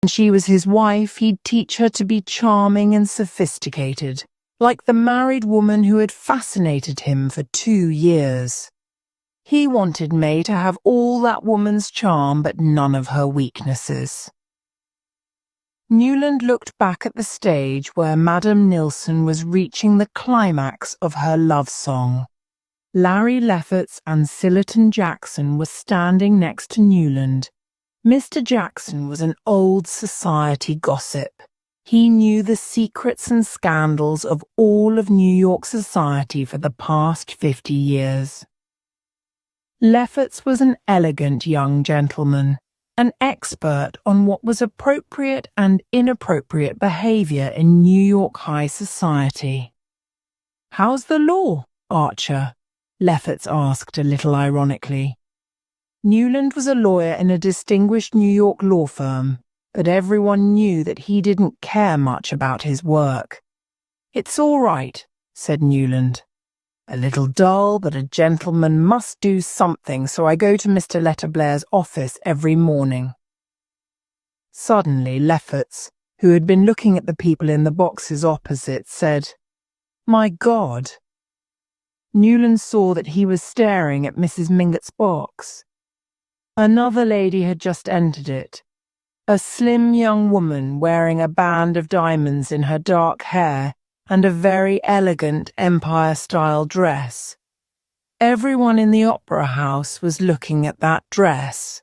When she was his wife, he'd teach her to be charming and sophisticated, like the married woman who had fascinated him for 2 years. He wanted May to have all that woman's charm but none of her weaknesses. Newland looked back at the stage where Madame Nilsson was reaching the climax of her love song. Larry Lefferts and Sillerton Jackson were standing next to Newland. Mr. Jackson was an old society gossip. He knew the secrets and scandals of all of New York society for the past 50 years. Lefferts was an elegant young gentleman, an expert on what was appropriate and inappropriate behavior in New York high society. "How's the law, Archer?" Lefferts asked a little ironically. Newland was a lawyer in a distinguished New York law firm, but everyone knew that he didn't care much about his work. "It's all right," said Newland. "A little dull, but a gentleman must do something, so I go to Mr. Letterblair's office every morning." Suddenly, Lefferts, who had been looking at the people in the boxes opposite, said, "My God." Newland saw that he was staring at Mrs. Mingott's box. Another lady had just entered it, a slim young woman wearing a band of diamonds in her dark hair and a very elegant Empire-style dress. Everyone in the opera house was looking at that dress.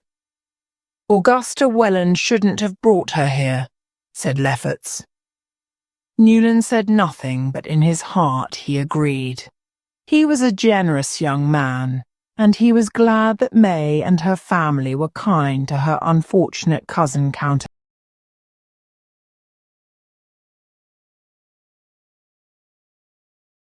"Augusta Welland shouldn't have brought her here," said Lefferts. Newland said nothing, but in his heart he agreed. He was a generous young man, and he was glad that May and her family were kind to her unfortunate cousin Countess